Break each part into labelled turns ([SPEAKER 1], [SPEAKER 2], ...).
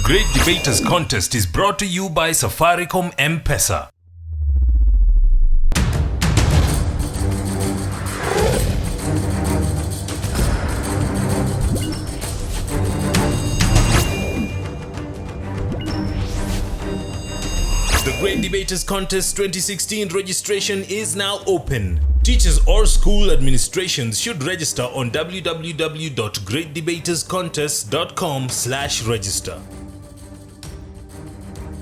[SPEAKER 1] Great Debaters Contest is brought to you by Safaricom M-Pesa. The Great Debaters Contest 2016 registration is now open. Teachers or school administrations should register on www.greatdebaterscontest.com/register.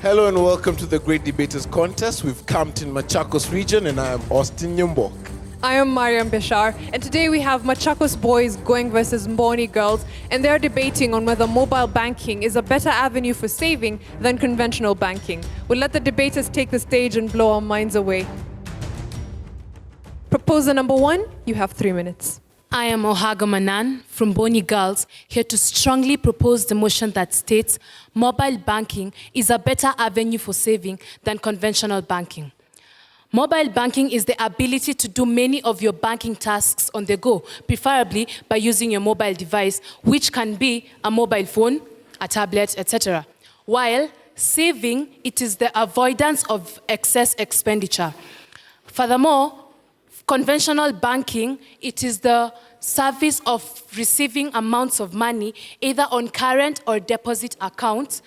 [SPEAKER 2] Hello and welcome to the Great Debaters Contest. We've camped in Machakos region and I am Austin Nyumbok.
[SPEAKER 3] I am Mariam Bashar, and today we have Machakos boys going versus Mbooni girls, and they're debating on whether mobile banking is a better avenue for saving than conventional banking. We'll let the debaters take the stage and blow our minds away. Proposer number 1, you have 3 minutes.
[SPEAKER 4] I am Ohaga Manan from Mbooni Girls, here to strongly propose the motion that states mobile banking is a better avenue for saving than conventional banking. Mobile banking is the ability to do many of your banking tasks on the go, preferably by using your mobile device, which can be a mobile phone, a tablet, etc. While saving, it is the avoidance of excess expenditure. Furthermore, conventional banking, it is the service of receiving amounts of money either on current or deposit accounts,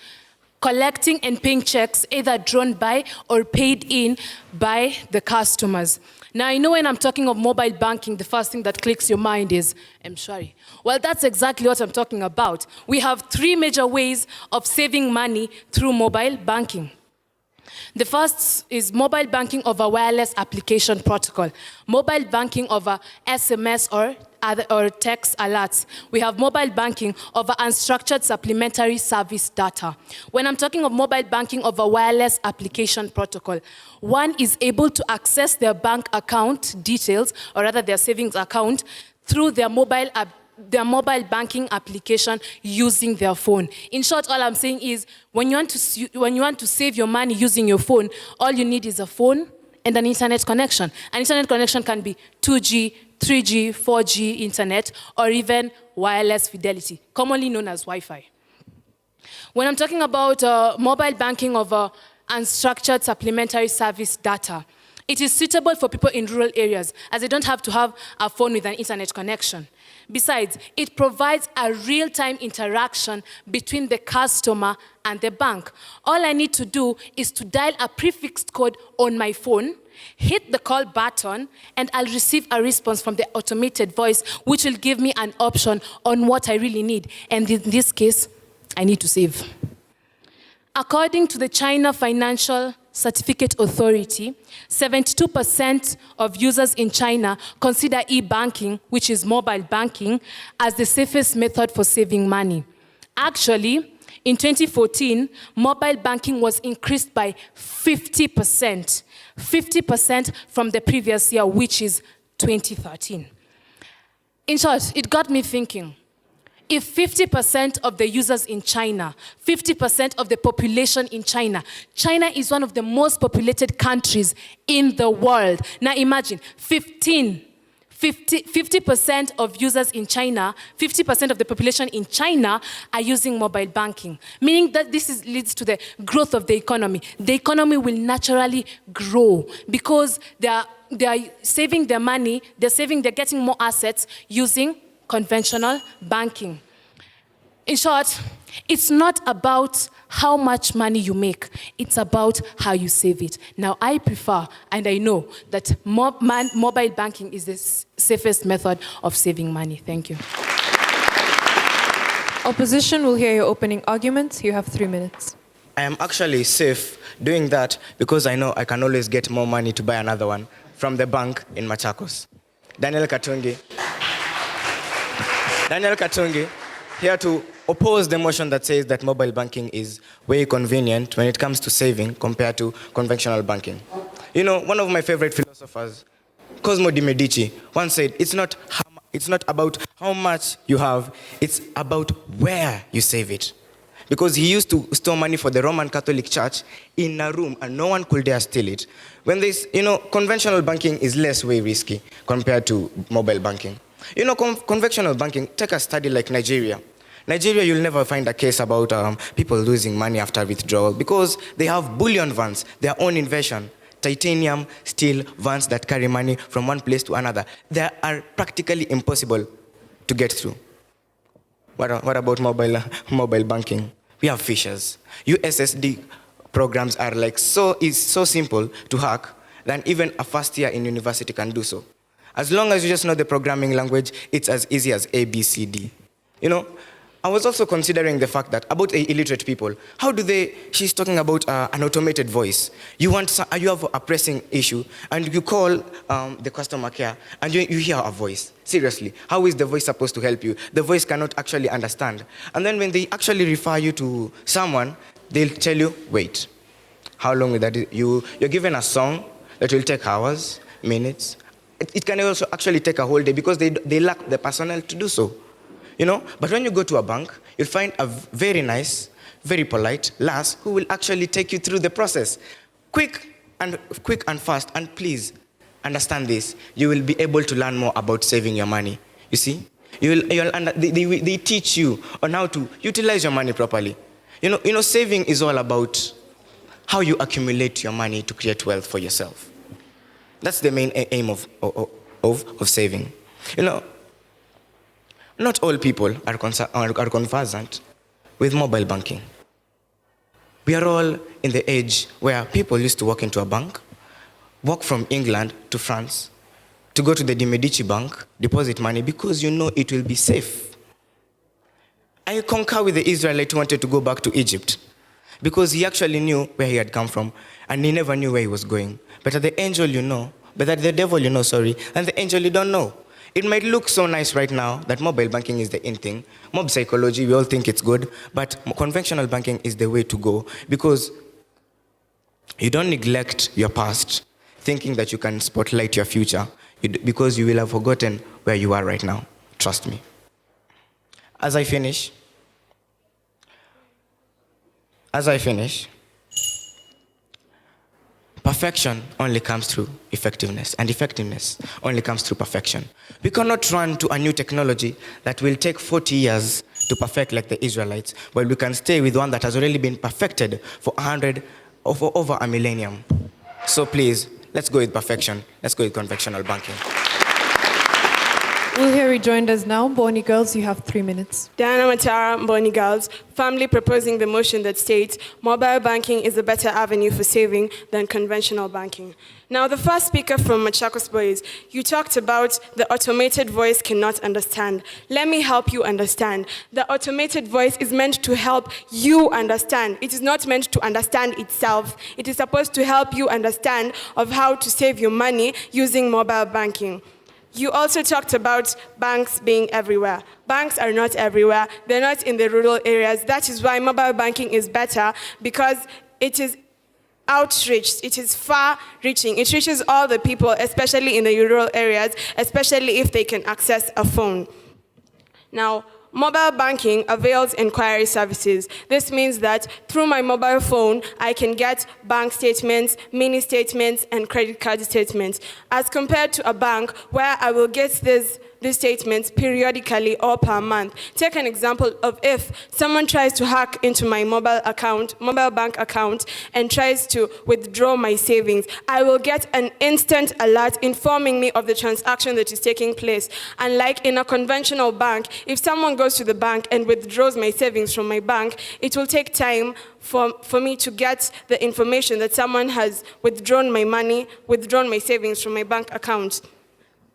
[SPEAKER 4] collecting and paying checks either drawn by or paid in by the customers. Now, I know when I'm talking of mobile banking, the first thing that clicks your mind is Mshwari. Well, that's exactly what I'm talking about. We have 3 major ways of saving money through mobile banking. The first is mobile banking over wireless application protocol, mobile banking over SMS or text alerts. We have mobile banking over unstructured supplementary service data. When I'm talking of mobile banking over wireless application protocol, one is able to access their bank account details, or rather their savings account, through their mobile banking application using their phone. In short, all I'm saying is when you want to save your money using your phone, all you need is a phone and an internet connection. An internet connection can be 2G, 3G, 4G internet, or even wireless fidelity, commonly known as Wi-Fi. When I'm talking about mobile banking over unstructured supplementary service data, it is suitable for people in rural areas, as they don't have to have a phone with an internet connection. Besides, it provides a real-time interaction between the customer and the bank. All I need to do is to dial a prefixed code on my phone, hit the call button, and I'll receive a response from the automated voice, which will give me an option on what I really need. And in this case, I need to save. According to the China Financial Certificate Authority, 72% of users in China consider e-banking, which is mobile banking, as the safest method for saving money. Actually, in 2014, mobile banking was increased by 50%. 50% from the previous year, which is 2013. In short, it got me thinking. If 50% of the users in China, 50% of the population in China, China is one of the most populated countries in the world. Now imagine, 50% of users in China, 50% of the population in China are using mobile banking, meaning that this leads to the growth of the economy. The economy will naturally grow because they are saving their money, they're getting more assets using conventional banking. In short, it's not about how much money you make, it's about how you save it. Now, I prefer, and I know, that mobile banking is the safest method of saving money. Thank you.
[SPEAKER 3] Opposition will hear your opening arguments. You have 3 minutes.
[SPEAKER 5] I am actually safe doing that because I know I can always get more money to buy another one from the bank in Machakos. Daniel Katungi, here to oppose the motion that says that mobile banking is way convenient when it comes to saving compared to conventional banking. You know, one of my favorite philosophers, Cosimo de' Medici, once said, it's not about how much you have, it's about where you save it. Because he used to store money for the Roman Catholic Church in a room and no one could dare steal it. When conventional banking is less way risky compared to mobile banking. Conventional banking, take a study like Nigeria. Nigeria, you'll never find a case about people losing money after withdrawal because they have bullion vans, their own invention. Titanium, steel vans that carry money from one place to another. They are practically impossible to get through. What about mobile banking? We have fishers. USSD programs are like so simple to hack than even a first year in university can do so. As long as you just know the programming language, it's as easy as A, B, C, D. You know, I was also considering the fact that about illiterate people, she's talking about an automated voice. You have a pressing issue and you call the customer care and you hear a voice. Seriously, how is the voice supposed to help you? The voice cannot actually understand. And then when they actually refer you to someone, they'll tell you, wait, how long will that is? You're given a song that will take hours, minutes. It can also actually take a whole day because they lack the personnel to do so. You know, but when you go to a bank, you'll find a very nice, very polite lass who will actually take you through the process. Quick and fast, and please understand this. You will be able to learn more about saving your money. You see? They teach you on how to utilize your money properly. You know, saving is all about how you accumulate your money to create wealth for yourself. That's the main aim of saving. You know, not all people are conversant with mobile banking. We are all in the age where people used to walk into a bank, walk from England to France, to go to the Medici bank, deposit money because you know it will be safe. I concur with the Israelite who wanted to go back to Egypt because he actually knew where he had come from and he never knew where he was going. But at the devil you know, and the angel you don't know. It might look so nice right now that mobile banking is the in thing. Mob psychology, we all think it's good, but conventional banking is the way to go because you don't neglect your past thinking that you can spotlight your future because you will have forgotten where you are right now. Trust me. As I finish, perfection only comes through effectiveness, and effectiveness only comes through perfection. We cannot run to a new technology that will take 40 years to perfect like the Israelites, but we can stay with one that has already been perfected for over a millennium. So please, let's go with perfection. Let's go with conventional banking.
[SPEAKER 3] We'll hear rejoined us now. Mbooni girls, you have 3 minutes.
[SPEAKER 6] Diana Matara, Mbooni girls, firmly proposing the motion that states mobile banking is a better avenue for saving than conventional banking. Now, the first speaker from Machakos Boys, you talked about the automated voice cannot understand. Let me help you understand. The automated voice is meant to help you understand. It is not meant to understand itself. It is supposed to help you understand of how to save your money using mobile banking. You also talked about banks being everywhere. Banks are not everywhere. They're not in the rural areas. That is why mobile banking is better because it is outreached. It is far-reaching. It reaches all the people, especially in the rural areas, especially if they can access a phone. Now, mobile banking avails inquiry services. This means that through my mobile phone, I can get bank statements, mini statements, and credit card statements, as compared to a bank where I will get these statements periodically or per month. Take an example of if someone tries to hack into my mobile bank account, and tries to withdraw my savings, I will get an instant alert informing me of the transaction that is taking place. Unlike in a conventional bank, if someone goes to the bank and withdraws my savings from my bank, it will take time for me to get the information that someone has withdrawn my money, withdrawn my savings from my bank account.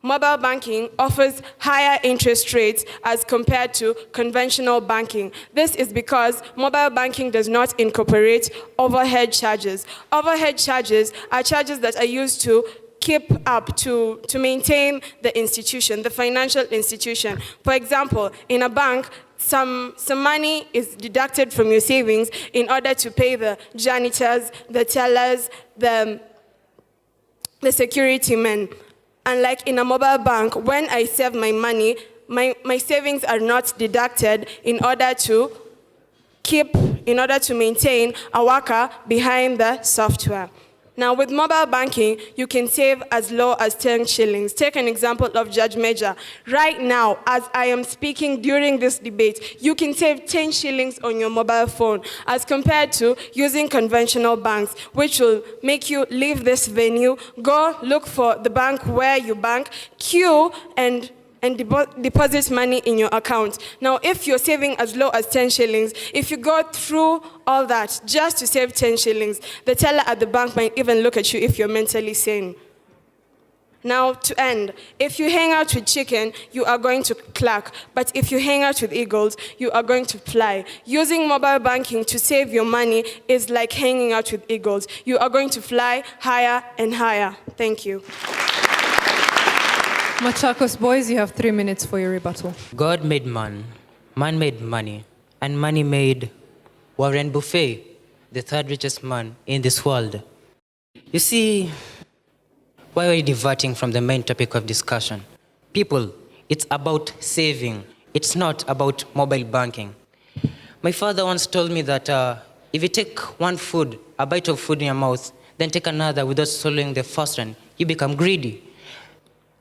[SPEAKER 6] Mobile banking offers higher interest rates as compared to conventional banking. This is because mobile banking does not incorporate overhead charges. Overhead charges are charges that are used to keep up, to maintain the institution, the financial institution. For example, in a bank, some money is deducted from your savings in order to pay the janitors, the tellers, the security men. Unlike in a mobile bank, when I save my money, my savings are not deducted in order to maintain a worker behind the software. Now, with mobile banking, you can save as low as 10 shillings. Take an example of Judge Major. Right now, as I am speaking during this debate, you can save 10 shillings on your mobile phone as compared to using conventional banks, which will make you leave this venue, go look for the bank where you bank, queue, and deposit money in your account. Now, if you're saving as low as 10 shillings, if you go through all that just to save 10 shillings, the teller at the bank might even look at you if you're mentally sane. Now, to end, if you hang out with chicken, you are going to clack. But if you hang out with eagles, you are going to fly. Using mobile banking to save your money is like hanging out with eagles. You are going to fly higher and higher. Thank you.
[SPEAKER 3] Machakos boys, you have 3 minutes for your rebuttal.
[SPEAKER 7] God made man made money, and money made Warren Buffett, the third richest man in this world. You see, why are we diverting from the main topic of discussion? People, it's about saving. It's not about mobile banking. My father once told me that if you take a bite of food in your mouth, then take another without swallowing the first one, you become greedy.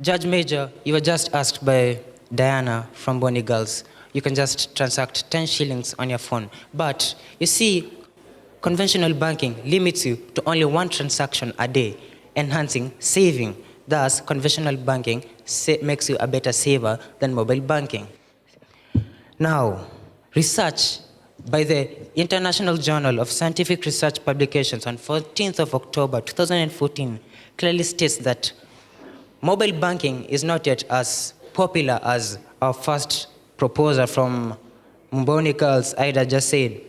[SPEAKER 7] Judge Major, you were just asked by Diana from Mbooni Girls, you can just transact 10 shillings on your phone. But you see, conventional banking limits you to only one transaction a day, enhancing saving. Thus, conventional banking makes you a better saver than mobile banking. Now, research by the International Journal of Scientific Research Publications on 14th of October 2014 clearly states that mobile banking is not yet as popular as our first proposer from Mbooni Girls, Ida, just said.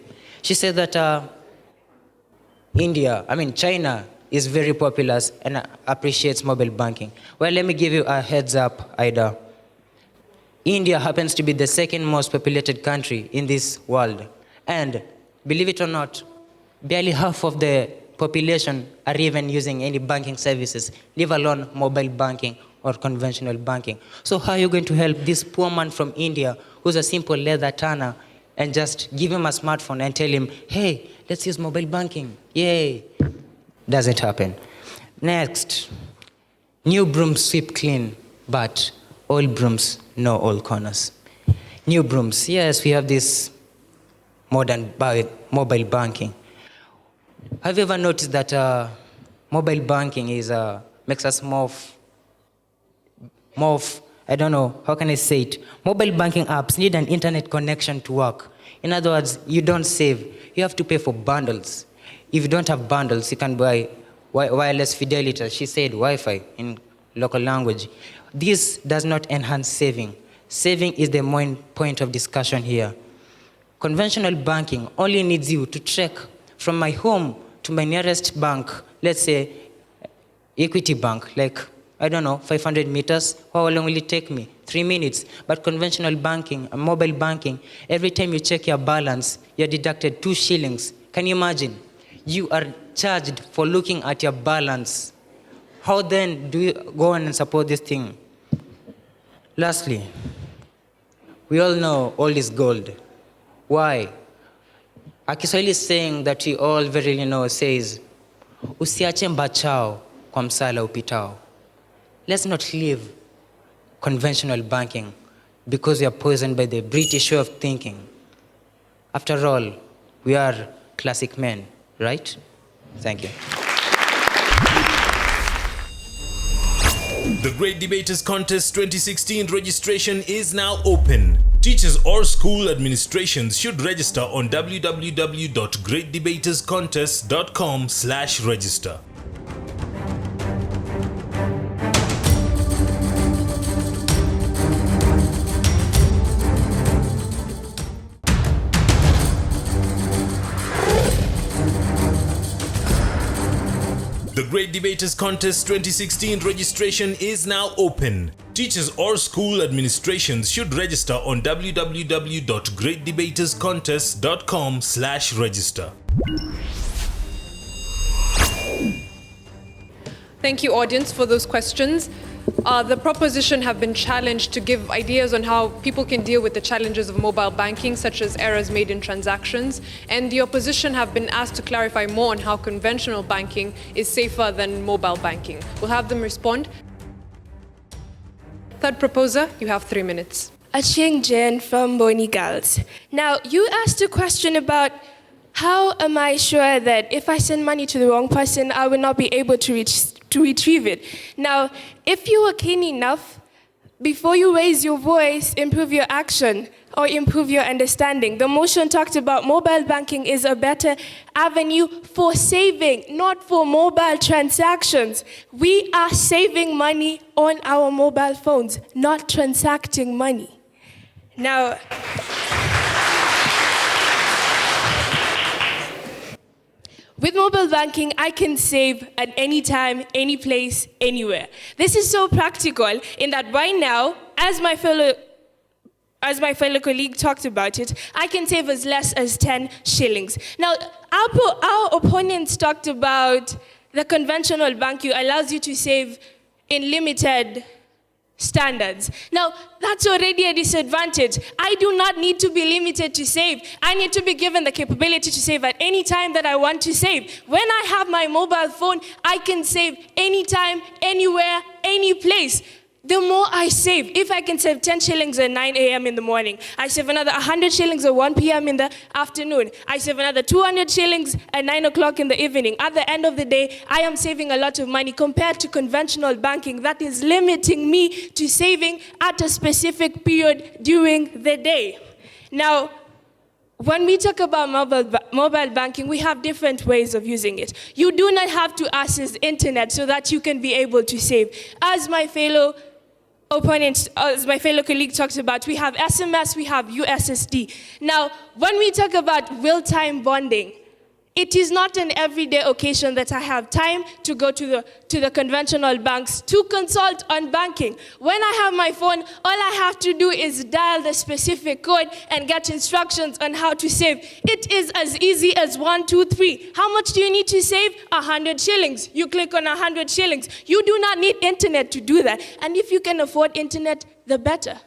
[SPEAKER 7] She said that China is very popular and appreciates mobile banking. Well, let me give you a heads up, Ida. India happens to be the second most populated country in this world. And believe it or not, barely half of the population are even using any banking services, leave alone mobile banking or conventional banking. So how are you going to help this poor man from India who's a simple leather turner and just give him a smartphone and tell him, hey, let's use mobile banking? Yay. Doesn't happen. Next, new brooms sweep clean, but old brooms know all corners. New brooms, yes, we have this modern mobile banking. Have you ever noticed that mobile banking makes us more I don't know, how can I say it? Mobile banking apps need an internet connection to work. In other words, you don't save. You have to pay for bundles. If you don't have bundles, you can buy wireless fidelity. She said Wi-Fi in local language. This does not enhance saving. Saving is the main point of discussion here. Conventional banking only needs you to trek from my home to my nearest bank, let's say Equity Bank, like, 500 meters. How long will it take me? 3 minutes. But conventional banking, mobile banking, every time you check your balance, you're deducted 2 shillings. Can you imagine? You are charged for looking at your balance. How then do you go on and support this thing? Lastly, we all know old is gold. Why? A Kiswahili saying that we all verily know says, usiache mbachao kwa msala upitao. Let's not leave conventional banking because we are poisoned by the British way of thinking. After all, we are classic men, right? Thank you.
[SPEAKER 1] The Great Debaters Contest 2016 registration is now open. Teachers or school administrations should register on www.greatdebaterscontest.com/register. The Great Debaters Contest 2016 registration is now open. Teachers or school administrations should register on www.greatdebaterscontest.com/register.
[SPEAKER 3] Thank you, audience, for those questions. The proposition have been challenged to give ideas on how people can deal with the challenges of mobile banking, such as errors made in transactions. And the opposition have been asked to clarify more on how conventional banking is safer than mobile banking. We'll have them respond. Third proposer, you have 3 minutes.
[SPEAKER 8] Aching Jen from Mbooni Girls. Now, you asked a question about how am I sure that if I send money to the wrong person, I will not be able to retrieve it. Now, if you are keen enough, before you raise your voice, improve your action or improve your understanding. The motion talked about mobile banking is a better avenue for saving, not for mobile transactions. We are saving money on our mobile phones, not transacting money. Now, with mobile banking, I can save at any time, any place, anywhere. This is so practical in that right now, as my fellow colleague talked about it, I can save as less as 10 shillings. Now, our opponents talked about the conventional banking allows you to save in limited standards. Now, that's already a disadvantage. I do not need to be limited to save. I need to be given the capability to save at any time that I want to save. When I have my mobile phone, I can save anytime, anywhere, any place. The more I save, if I can save 10 shillings at 9 a.m. in the morning, I save another 100 shillings at 1 p.m. in the afternoon, I save another 200 shillings at 9 o'clock in the evening. At the end of the day, I am saving a lot of money compared to conventional banking that is limiting me to saving at a specific period during the day. Now, when we talk about mobile banking, we have different ways of using it. You do not have to access internet so that you can be able to save. As my fellow colleague talks about, we have SMS, we have USSD. Now, when we talk about real-time bonding, it is not an everyday occasion that I have time to go to the conventional banks to consult on banking. When I have my phone, all I have to do is dial the specific code and get instructions on how to save. It is as easy as 1, 2, 3. How much do you need to save? 100 shillings. You click on 100 shillings. You do not need internet to do that. And if you can afford internet, the better.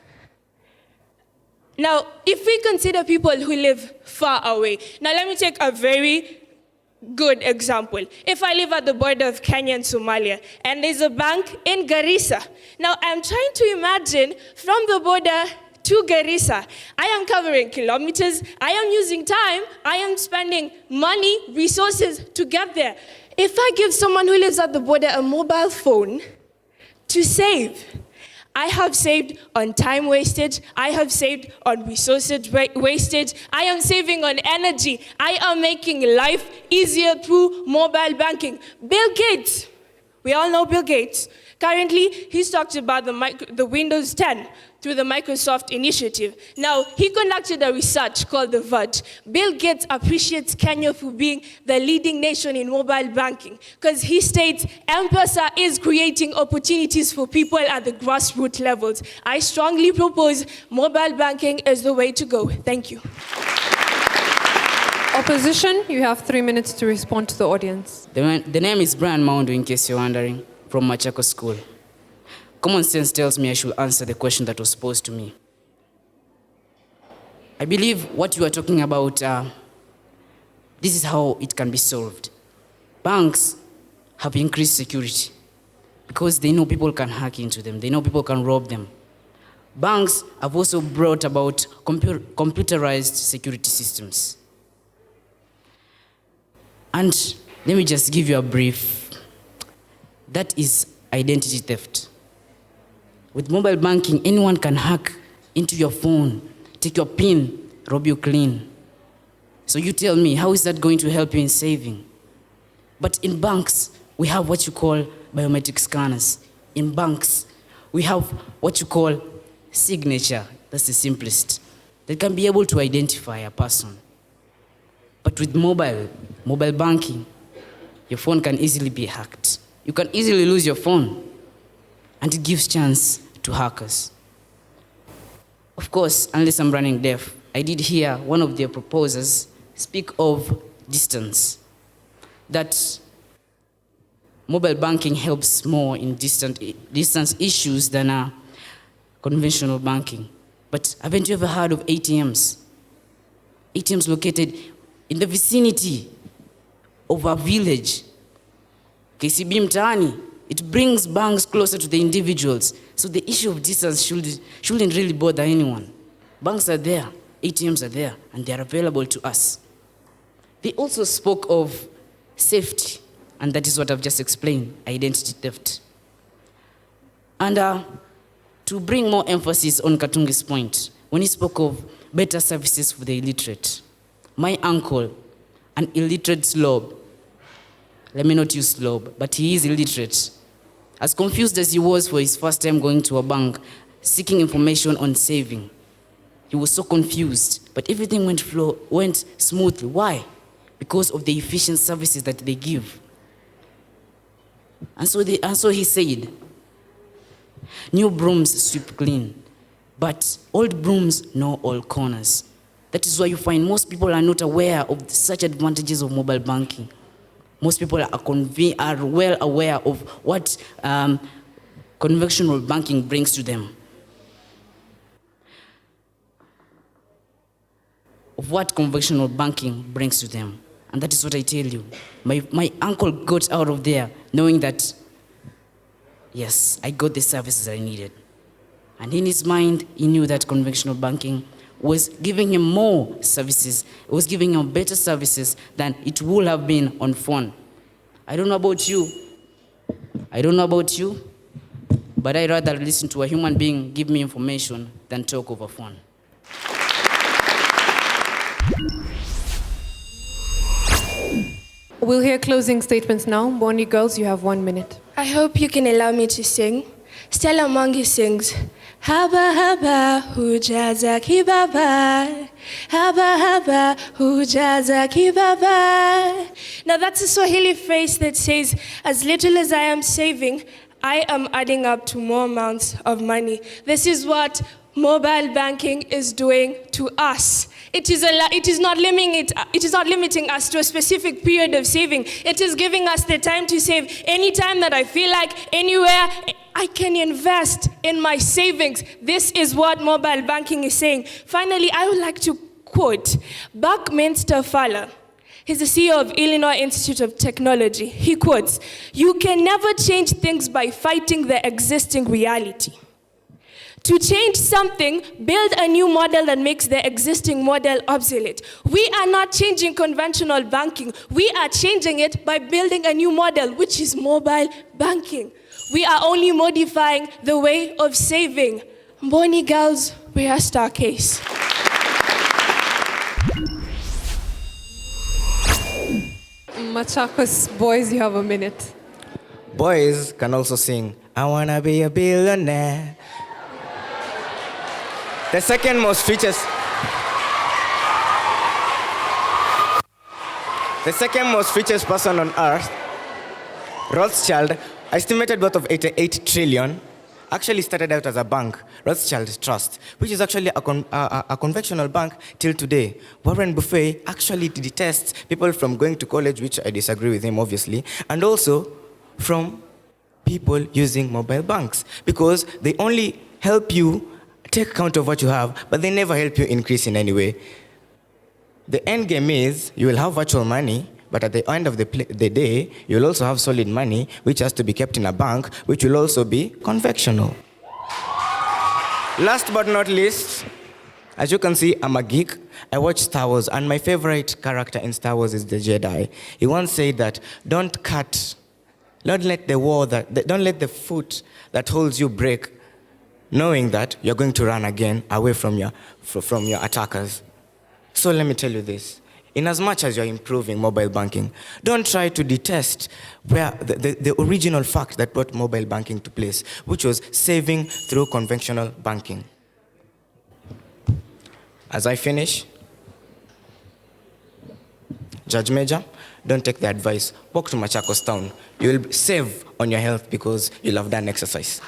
[SPEAKER 8] Now, if we consider people who live far away, now let me take a very good example. If I live at the border of Kenya and Somalia, and there's a bank in Garissa. Now, I'm trying to imagine from the border to Garissa, I am covering kilometers, I am using time, I am spending money, resources to get there. If I give someone who lives at the border a mobile phone to save, I have saved on time wastage. I have saved on resources wastage. I am saving on energy. I am making life easier through mobile banking. Bill Gates, we all know Bill Gates. Currently, he's talked about the Windows 10 through the Microsoft initiative. Now, he conducted a research called The Verge. Bill Gates appreciates Kenya for being the leading nation in mobile banking because he states M-Pesa is creating opportunities for people at the grassroots levels. I strongly propose mobile banking is the way to go. Thank you.
[SPEAKER 3] Opposition, you have 3 minutes to respond to the audience.
[SPEAKER 9] The name is Brian Maundu, in case you're wondering, from Machakos School. Common sense tells me I should answer the question that was posed to me. I believe what you are talking about, this is how it can be solved. Banks have increased security because they know people can hack into them. They know people can rob them. Banks have also brought about computerized security systems. And let me just give you a brief. That is identity theft. With mobile banking, anyone can hack into your phone, take your PIN, rob you clean. So you tell me, how is that going to help you in saving? But in banks, we have what you call biometric scanners. In banks, we have what you call signature. That's the simplest. They can be able to identify a person. But with mobile banking, your phone can easily be hacked. You can easily lose your phone, and it gives chance to hackers. Of course, unless I'm running deaf, I did hear one of their proposers speak of distance. That mobile banking helps more in distance issues than conventional banking. But haven't you ever heard of ATMs? ATMs located in the vicinity of a village. KCB mtaani, it brings banks closer to the individuals. So the issue of distance shouldn't really bother anyone. Banks are there, ATMs are there, and they are available to us. They also spoke of safety, and that is what I've just explained, identity theft. And to bring more emphasis on Katungi's point, when he spoke of better services for the illiterate, my uncle, an illiterate slob, let me not use slob, but he is illiterate, as confused as he was for his first time going to a bank, seeking information on saving. He was so confused, but everything went smoothly. Why? Because of the efficient services that they give. And so he said, new brooms sweep clean, but old brooms know all corners. That is why you find most people are not aware of such advantages of mobile banking. Most people are well aware of what conventional banking brings to them. Of what conventional banking brings to them. And that is what I tell you. My uncle got out of there knowing that, yes, I got the services I needed. And in his mind, he knew that conventional banking was giving him more services. It was giving him better services than it would have been on phone. I don't know about you, but I'd rather listen to a human being give me information than talk over phone.
[SPEAKER 3] We'll hear closing statements now. Mbooni girls, you have 1 minute.
[SPEAKER 8] I hope you can allow me to sing. Stella Mwangi sings, Haba haba hujaza kibaba, Haba haba hujaza kibaba. Now that's a Swahili phrase that says, as little as I am saving, I am adding up to more amounts of money. This is what mobile banking is doing to us. It is not limiting us to a specific period of saving. It is giving us the time to save anytime that I feel like, anywhere. I can invest in my savings. This is what mobile banking is saying. Finally, I would like to quote Buckminster Fuller. He's the CEO of Illinois Institute of Technology. He quotes, "You can never change things by fighting the existing reality. To change something, build a new model that makes the existing model obsolete." We are not changing conventional banking. We are changing it by building a new model, which is mobile banking. We are only modifying the way of saving. Mbooni girls, rest our case.
[SPEAKER 3] Machakos boys, you have a minute.
[SPEAKER 5] Boys can also sing, I wanna be a billionaire. The second most richest person on earth, Rothschild, estimated worth of 88 trillion, actually started out as a bank, Rothschild Trust, which is actually a conventional bank till today. Warren Buffett actually detests people from going to college, which I disagree with him, obviously, and also from people using mobile banks, because they only help you take account of what you have, but they never help you increase in any way. The end game is you will have virtual money, but at the end of the day, you'll also have solid money, which has to be kept in a bank, which will also be conventional. Last but not least, as you can see, I'm a geek. I watch Star Wars, and my favorite character in Star Wars is the Jedi. He once said that, don't let the foot that holds you break, knowing that you're going to run again away from your attackers. So let me tell you this. In as much as you're improving mobile banking, don't try to detest where the original fact that brought mobile banking to place, which was saving through conventional banking. As I finish, Judge Major, don't take the advice. Walk to Machakos town. You will save on your health because you'll have done exercise.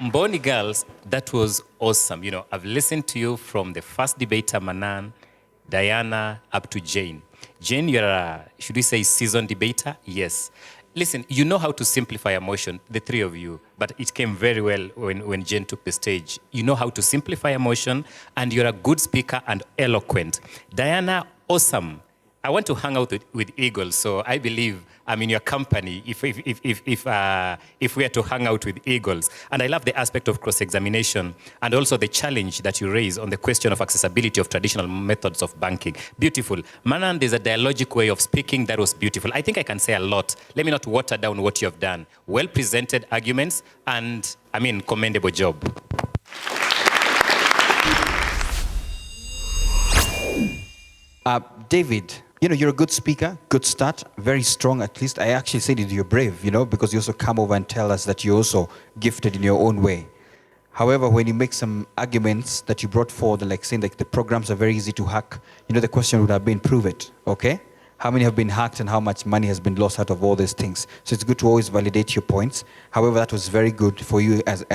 [SPEAKER 10] Mbooni girls, that was awesome. You know, I've listened to you from the first debater, Manan, Diana, up to Jane. Jane, you're a, should we say, seasoned debater? Yes. Listen, you know how to simplify a motion, the three of you, but it came very well when Jane took the stage. You know how to simplify a motion, and you're a good speaker and eloquent. Diana, awesome. I want to hang out with eagles, so I believe I'm in your company if we are to hang out with eagles. And I love the aspect of cross-examination and also the challenge that you raise on the question of accessibility of traditional methods of banking. Beautiful. Manan, there's a dialogic way of speaking that was beautiful. I think I can say a lot. Let me not water down what you have done. Well-presented arguments and, commendable job.
[SPEAKER 11] David, you're a good speaker, good start, very strong at least. I actually said it, you're brave, because you also come over and tell us that you're also gifted in your own way. However, when you make some arguments that you brought forward, like saying like the programs are very easy to hack, the question would have been, prove it, okay? How many have been hacked and how much money has been lost out of all these things? So it's good to always validate your points. However, that was very good for you as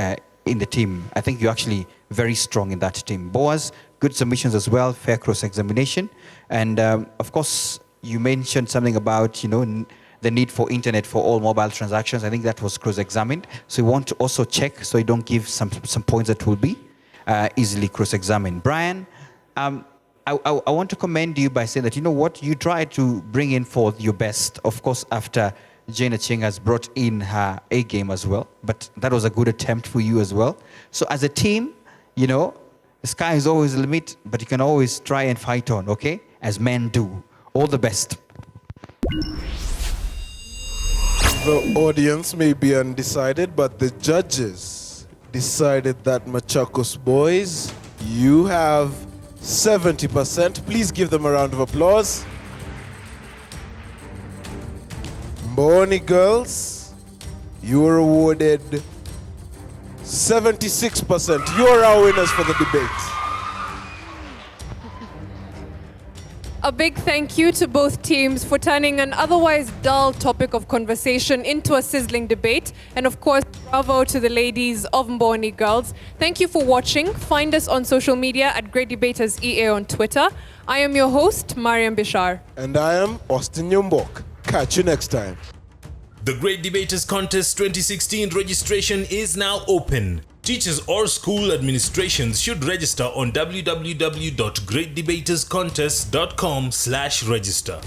[SPEAKER 11] in the team. I think you're actually very strong in that team. Boaz, good submissions as well, fair cross-examination. And of course, you mentioned something about, the need for internet for all mobile transactions. I think that was cross-examined. So you want to also check so you don't give some points that will be easily cross-examined. Brian, I want to commend you by saying that, you tried to bring in forth your best, of course, after Jane Ching has brought in her A game as well. But that was a good attempt for you as well. So as a team, the sky is always the limit, but you can always try and fight on, okay? As men do. All the best.
[SPEAKER 2] The audience may be undecided, but the judges decided that Machakos boys, you have 70%. Please give them a round of applause. Mbooni girls, you are awarded 76%. You are our winners for the debate.
[SPEAKER 3] A big thank you to both teams for turning an otherwise dull topic of conversation into a sizzling debate. And of course, bravo to the ladies of Mbooni Girls. Thank you for watching. Find us on social media at Great Debaters EA on Twitter. I am your host, Mariam Bishar.
[SPEAKER 2] And I am Austin Nyumbok. Catch you next time.
[SPEAKER 1] The Great Debaters Contest 2016 registration is now open. Teachers or school administrations should register on www.greatdebaterscontest.com/register.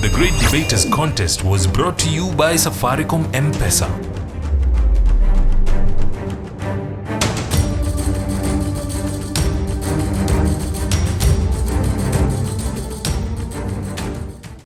[SPEAKER 1] The Great Debaters Contest was brought to you by Safaricom M-Pesa.